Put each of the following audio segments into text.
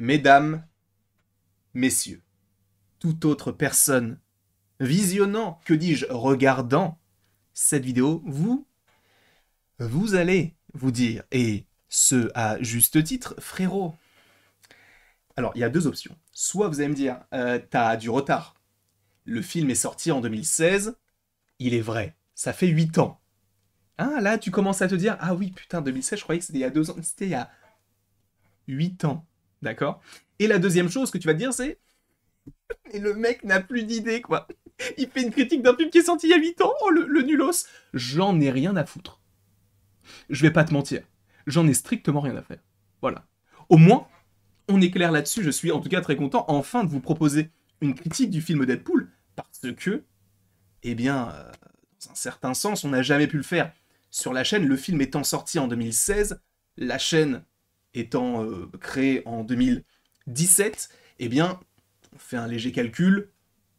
Mesdames, messieurs, toute autre personne visionnant, que dis-je, regardant cette vidéo, vous allez vous dire, et ce à juste titre, frérot. Alors, il y a deux options. Soit vous allez me dire, t'as du retard. Le film est sorti en 2016, il est vrai, ça fait 8 ans. Ah, là, tu commences à te dire, ah oui, putain, 2016, je croyais que c'était il y a 2 ans, c'était il y a 8 ans. D'accord. Et la deuxième chose que tu vas te dire, c'est, et le mec n'a plus d'idée, quoi. Il fait une critique d'un film qui est sorti il y a 8 ans, oh le nulos. J'en ai rien à foutre. Je vais pas te mentir. J'en ai strictement rien à faire. Voilà. Au moins, on est clair là-dessus, je suis en tout cas très content enfin de vous proposer une critique du film Deadpool, parce que, eh bien, dans un certain sens, on n'a jamais pu le faire sur la chaîne, le film étant sorti en 2016, la chaîne étant créée en 2017, eh bien, on fait un léger calcul,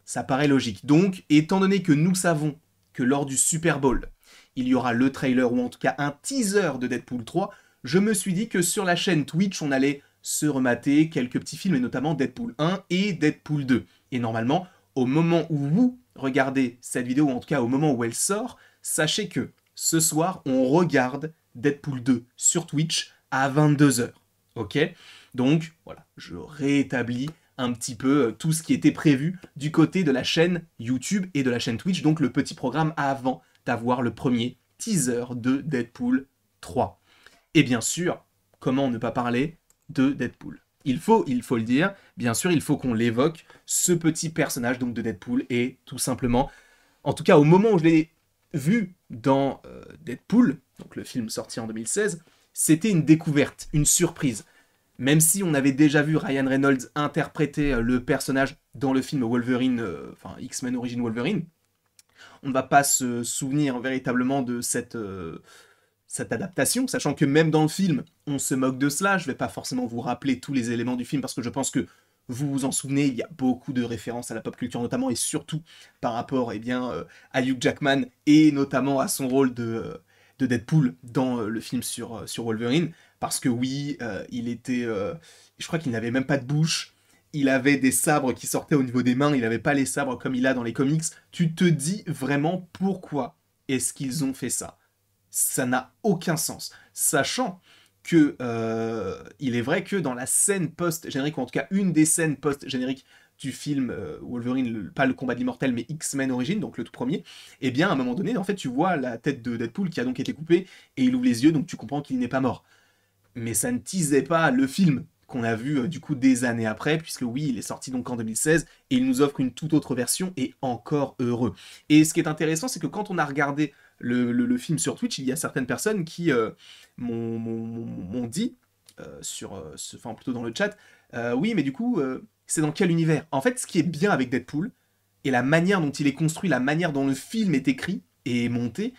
ça paraît logique. Donc, étant donné que nous savons que lors du Super Bowl, il y aura le trailer, ou en tout cas un teaser de Deadpool 3, je me suis dit que sur la chaîne Twitch, on allait se remater quelques petits films, et notamment Deadpool 1 et Deadpool 2. Et normalement, au moment où vous regardez cette vidéo, ou en tout cas au moment où elle sort, sachez que ce soir, on regarde Deadpool 2 sur Twitch à 22h. Ok? Donc, voilà, je réétablis un petit peu tout ce qui était prévu du côté de la chaîne YouTube et de la chaîne Twitch, donc le petit programme avant d'avoir le premier teaser de Deadpool 3. Et bien sûr, comment ne pas parler de Deadpool? Il faut le dire, bien sûr, il faut qu'on l'évoque, ce petit personnage donc de Deadpool est tout simplement, en tout cas au moment où je l'ai vu dans Deadpool, donc le film sorti en 2016, c'était une découverte, une surprise. Même si on avait déjà vu Ryan Reynolds interpréter le personnage dans le film Wolverine, enfin X-Men Origin Wolverine, on ne va pas se souvenir véritablement de cette adaptation, sachant que même dans le film, on se moque de cela. Je ne vais pas forcément vous rappeler tous les éléments du film parce que je pense que vous vous en souvenez, il y a beaucoup de références à la pop culture notamment, et surtout par rapport à Hugh Jackman et notamment à son rôle de Deadpool dans le film sur Wolverine, parce que oui, il était... je crois qu'il n'avait même pas de bouche, il avait des sabres qui sortaient au niveau des mains, il n'avait pas les sabres comme il a dans les comics. Tu te dis vraiment pourquoi est-ce qu'ils ont fait ça? Ça n'a aucun sens. Sachant que il est vrai que dans la scène post-générique, ou en tout cas une des scènes post-génériques du film Wolverine, pas le combat de l'immortel, mais X-Men Origins, donc le tout premier, eh bien à un moment donné, en fait, tu vois la tête de Deadpool qui a donc été coupée, et il ouvre les yeux, donc tu comprends qu'il n'est pas mort. Mais ça ne teasait pas le film qu'on a vu du coup des années après, puisque oui, il est sorti donc en 2016, et il nous offre une toute autre version, et encore heureux. Et ce qui est intéressant, c'est que quand on a regardé le film sur Twitch, il y a certaines personnes qui m'ont dit, enfin plutôt dans le chat, oui, mais du coup, c'est dans quel univers? En fait, ce qui est bien avec Deadpool, et la manière dont il est construit, la manière dont le film est écrit et monté,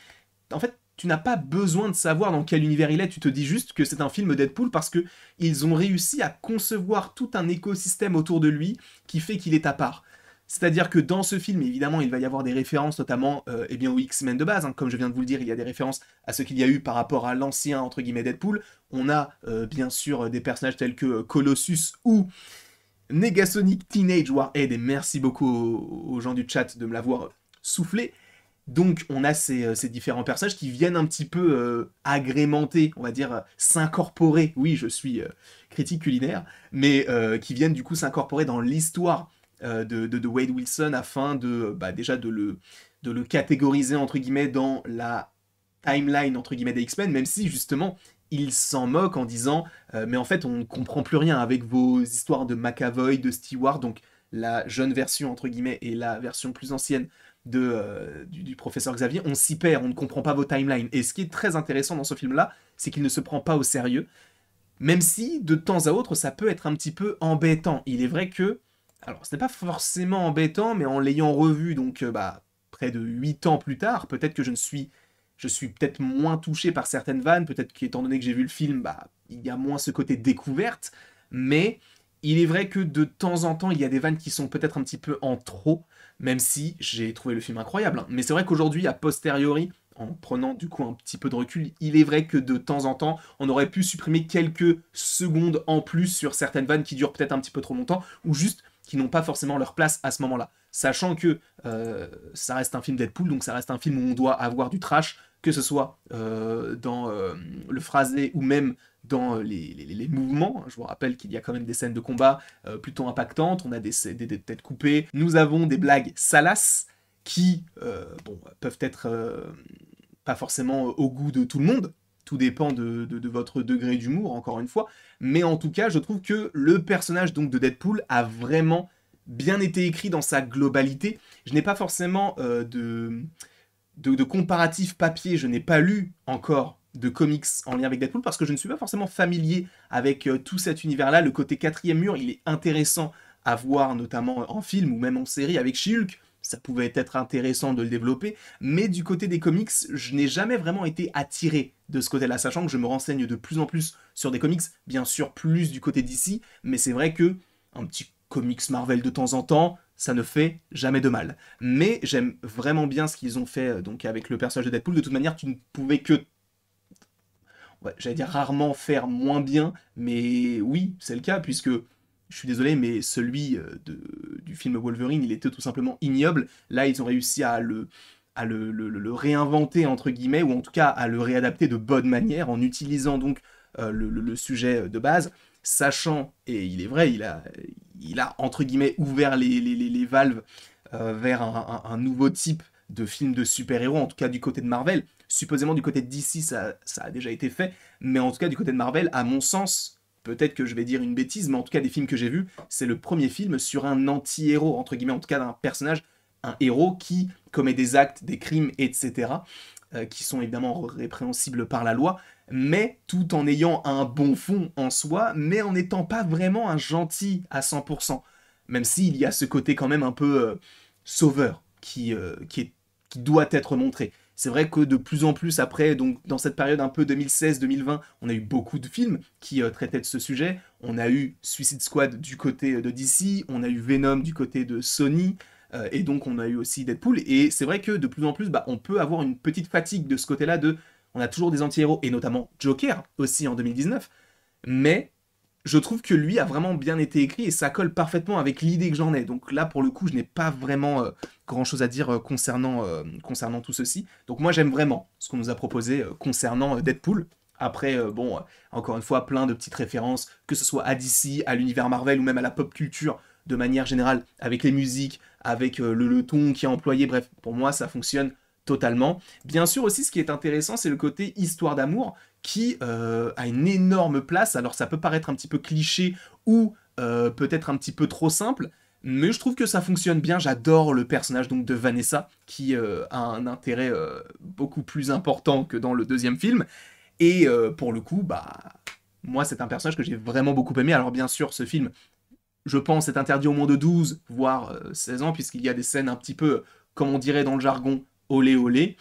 en fait, tu n'as pas besoin de savoir dans quel univers il est, tu te dis juste que c'est un film Deadpool parce que ils ont réussi à concevoir tout un écosystème autour de lui qui fait qu'il est à part. C'est-à-dire que dans ce film, évidemment, il va y avoir des références, notamment eh bien, aux X-Men de base. Hein. Comme je viens de vous le dire, il y a des références à ce qu'il y a eu par rapport à l'ancien, entre guillemets, Deadpool. On a bien sûr des personnages tels que Colossus ou Negasonic Teenage Warhead, et merci beaucoup aux gens du chat de me l'avoir soufflé. Donc on a ces différents personnages qui viennent un petit peu agrémenter, on va dire, s'incorporer, oui je suis critique culinaire, mais qui viennent du coup s'incorporer dans l'histoire de Wade Wilson afin déjà de le catégoriser entre guillemets dans la timeline entre guillemets des X-Men, même si justement il s'en moque en disant mais en fait on ne comprend plus rien avec vos histoires de McAvoy, de Stewart, donc la jeune version entre guillemets et la version plus ancienne du professeur Xavier, on s'y perd, on ne comprend pas vos timelines. Et ce qui est très intéressant dans ce film-là, c'est qu'il ne se prend pas au sérieux, même si de temps à autre, ça peut être un petit peu embêtant. Il est vrai que, alors ce n'est pas forcément embêtant, mais en l'ayant revu, donc près de 8 ans plus tard, peut-être que je suis peut-être moins touché par certaines vannes, peut-être qu'étant donné que j'ai vu le film, il y a moins ce côté découverte, mais il est vrai que de temps en temps, il y a des vannes qui sont peut-être un petit peu en trop, même si j'ai trouvé le film incroyable. Hein. Mais c'est vrai qu'aujourd'hui, a posteriori, en prenant du coup un petit peu de recul, il est vrai que de temps en temps, on aurait pu supprimer quelques secondes en plus sur certaines vannes qui durent peut-être un petit peu trop longtemps, ou juste qui n'ont pas forcément leur place à ce moment-là. Sachant que ça reste un film Deadpool, donc ça reste un film où on doit avoir du trash, que ce soit dans le phrasé ou même dans les mouvements. Je vous rappelle qu'il y a quand même des scènes de combat plutôt impactantes, on a des têtes coupées, nous avons des blagues salaces qui peuvent être pas forcément au goût de tout le monde, tout dépend de votre degré d'humour, encore une fois, mais en tout cas, je trouve que le personnage donc de Deadpool a vraiment bien été écrit dans sa globalité. Je n'ai pas forcément de comparatif papier, je n'ai pas lu encore de comics en lien avec Deadpool parce que je ne suis pas forcément familier avec tout cet univers-là. Le côté quatrième mur, il est intéressant à voir, notamment en film ou même en série avec She-Hulk. Ça pouvait être intéressant de le développer, mais du côté des comics, je n'ai jamais vraiment été attiré de ce côté-là, sachant que je me renseigne de plus en plus sur des comics, bien sûr plus du côté d'ici, mais c'est vrai que un petit comics Marvel de temps en temps, ça ne fait jamais de mal. Mais j'aime vraiment bien ce qu'ils ont fait donc avec le personnage de Deadpool. De toute manière, tu ne pouvais que, ouais, j'allais dire rarement faire moins bien, mais oui, c'est le cas, puisque je suis désolé, mais celui du film Wolverine, il était tout simplement ignoble. Là, ils ont réussi à le réinventer, entre guillemets, ou en tout cas à le réadapter de bonne manière, en utilisant donc le sujet de base, sachant, et il est vrai, il a entre guillemets ouvert les valves vers un nouveau type de film de super-héros, en tout cas du côté de Marvel. Supposément du côté de DC, ça a déjà été fait, mais en tout cas du côté de Marvel, à mon sens, peut-être que je vais dire une bêtise, mais en tout cas des films que j'ai vus, c'est le premier film sur un anti-héros, entre guillemets, en tout cas d'un personnage, un héros qui commet des actes, des crimes, etc., qui sont évidemment répréhensibles par la loi, mais tout en ayant un bon fond en soi, mais en n'étant pas vraiment un gentil à 100%. Même s'il y a ce côté quand même un peu sauveur qui doit être montré. C'est vrai que de plus en plus après, donc dans cette période un peu 2016-2020, on a eu beaucoup de films qui traitaient de ce sujet. On a eu Suicide Squad du côté de DC, on a eu Venom du côté de Sony, et donc on a eu aussi Deadpool. Et c'est vrai que de plus en plus, on peut avoir une petite fatigue de ce côté-là de... On a toujours des anti-héros, et notamment Joker aussi en 2019, mais je trouve que lui a vraiment bien été écrit et ça colle parfaitement avec l'idée que j'en ai. Donc là, pour le coup, je n'ai pas vraiment grand-chose à dire concernant tout ceci. Donc moi, j'aime vraiment ce qu'on nous a proposé concernant Deadpool. Après, encore une fois, plein de petites références, que ce soit à DC, à l'univers Marvel ou même à la pop culture de manière générale, avec les musiques, avec le ton qui est employé. Bref, pour moi, ça fonctionne totalement. Bien sûr aussi, ce qui est intéressant, c'est le côté histoire d'amour qui a une énorme place. Alors ça peut paraître un petit peu cliché ou peut-être un petit peu trop simple, mais je trouve que ça fonctionne bien. J'adore le personnage donc de Vanessa, qui a un intérêt beaucoup plus important que dans le deuxième film. Et pour le coup, moi c'est un personnage que j'ai vraiment beaucoup aimé. Alors bien sûr, ce film, je pense, est interdit au moins de 12, voire 16 ans, puisqu'il y a des scènes un petit peu, comme on dirait dans le jargon, olé olé.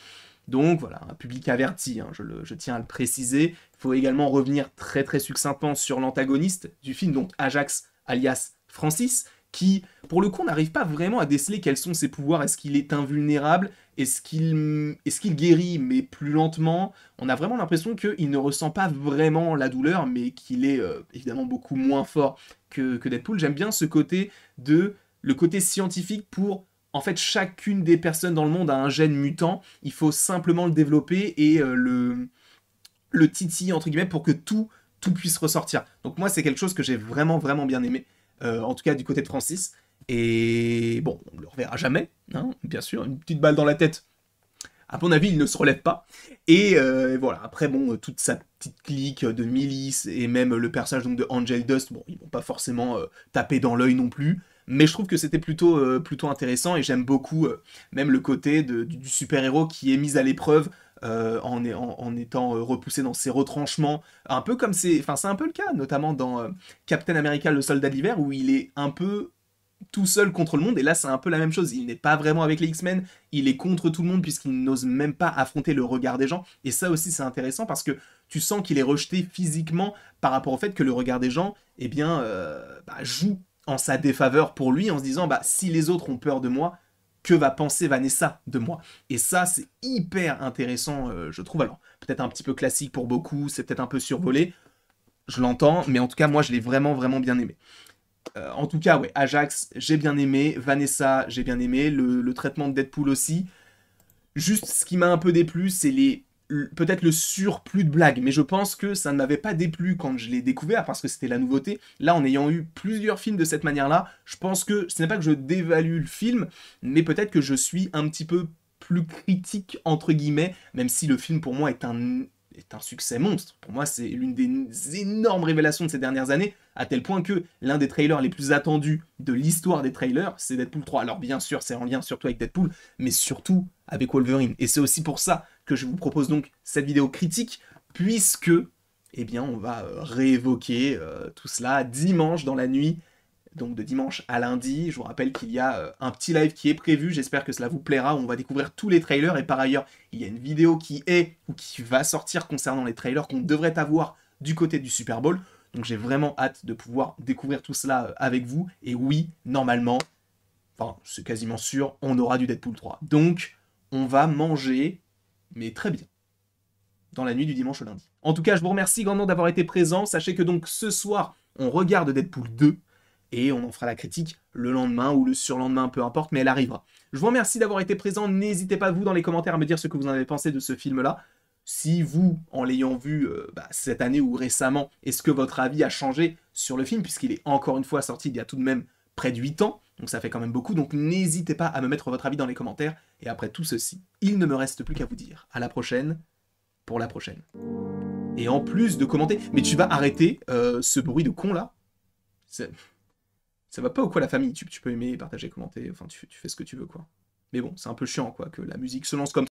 Donc voilà, un public averti, hein, je tiens à le préciser. Il faut également revenir très très succinctement sur l'antagoniste du film, donc Ajax alias Francis, qui, pour le coup, n'arrive pas vraiment à déceler quels sont ses pouvoirs. Est-ce qu'il est invulnérable? Est-ce qu'il guérit, mais plus lentement? On a vraiment l'impression qu'il ne ressent pas vraiment la douleur, mais qu'il est évidemment beaucoup moins fort que Deadpool. J'aime bien ce côté le côté scientifique pour... En fait, chacune des personnes dans le monde a un gène mutant, il faut simplement le développer et le titiller, entre guillemets, pour que tout puisse ressortir. Donc moi, c'est quelque chose que j'ai vraiment, vraiment bien aimé, en tout cas du côté de Francis. Et bon, on ne le reverra jamais, hein, bien sûr, une petite balle dans la tête. À mon avis, il ne se relève pas. Et voilà, après, toute sa petite clique de milice et même le personnage donc, de Angel Dust, ils vont pas forcément taper dans l'œil non plus. Mais je trouve que c'était plutôt intéressant et j'aime beaucoup même le côté du super-héros qui est mis à l'épreuve en étant repoussé dans ses retranchements. Un peu comme c'est un peu le cas, notamment dans Captain America, le soldat de l'hiver, où il est un peu tout seul contre le monde, et là c'est un peu la même chose, il n'est pas vraiment avec les X-Men, il est contre tout le monde puisqu'il n'ose même pas affronter le regard des gens, et ça aussi c'est intéressant parce que tu sens qu'il est rejeté physiquement par rapport au fait que le regard des gens, joue en sa défaveur pour lui, en se disant si les autres ont peur de moi, que va penser Vanessa de moi. Et ça, c'est hyper intéressant, je trouve. Alors, peut-être un petit peu classique pour beaucoup, c'est peut-être un peu survolé, je l'entends, mais en tout cas, moi, je l'ai vraiment, vraiment bien aimé. En tout cas, ouais, Ajax, j'ai bien aimé, Vanessa, j'ai bien aimé, le traitement de Deadpool aussi. Juste, ce qui m'a un peu déplu, c'est peut-être le surplus de blagues, mais je pense que ça ne m'avait pas déplu quand je l'ai découvert, parce que c'était la nouveauté. Là, en ayant eu plusieurs films de cette manière-là, je pense que ce n'est pas que je dévalue le film, mais peut-être que je suis un petit peu plus critique, entre guillemets, même si le film, pour moi, est un succès monstre. Pour moi, c'est l'une des énormes révélations de ces dernières années, à tel point que l'un des trailers les plus attendus de l'histoire des trailers, c'est Deadpool 3. Alors bien sûr, c'est en lien surtout avec Deadpool, mais surtout avec Wolverine. Et c'est aussi pour ça que je vous propose donc cette vidéo critique, puisque, eh bien, on va réévoquer tout cela dimanche dans la nuit, donc de dimanche à lundi. Je vous rappelle qu'il y a un petit live qui est prévu, j'espère que cela vous plaira, où on va découvrir tous les trailers, et par ailleurs, il y a une vidéo qui est, ou qui va sortir concernant les trailers qu'on devrait avoir du côté du Super Bowl. Donc j'ai vraiment hâte de pouvoir découvrir tout cela avec vous, et oui, normalement, enfin, c'est quasiment sûr, on aura du Deadpool 3. Donc, on va manger, mais très bien, dans la nuit du dimanche au lundi. En tout cas, je vous remercie grandement d'avoir été présent. Sachez que donc ce soir, on regarde Deadpool 2, et on en fera la critique le lendemain ou le surlendemain, peu importe, mais elle arrivera. Je vous remercie d'avoir été présent. N'hésitez pas, vous, dans les commentaires, à me dire ce que vous en avez pensé de ce film-là. Si vous, en l'ayant vu cette année ou récemment, est-ce que votre avis a changé sur le film, puisqu'il est encore une fois sorti il y a tout de même près de 8 ans, donc ça fait quand même beaucoup, donc n'hésitez pas à me mettre votre avis dans les commentaires. Et après tout ceci, il ne me reste plus qu'à vous dire à la prochaine pour la prochaine. Et en plus de commenter, mais tu vas arrêter ce bruit de con là. Ça va pas ou quoi la famille? Tu peux aimer, partager, commenter, enfin tu fais ce que tu veux quoi. Mais bon, c'est un peu chiant quoi, que la musique se lance comme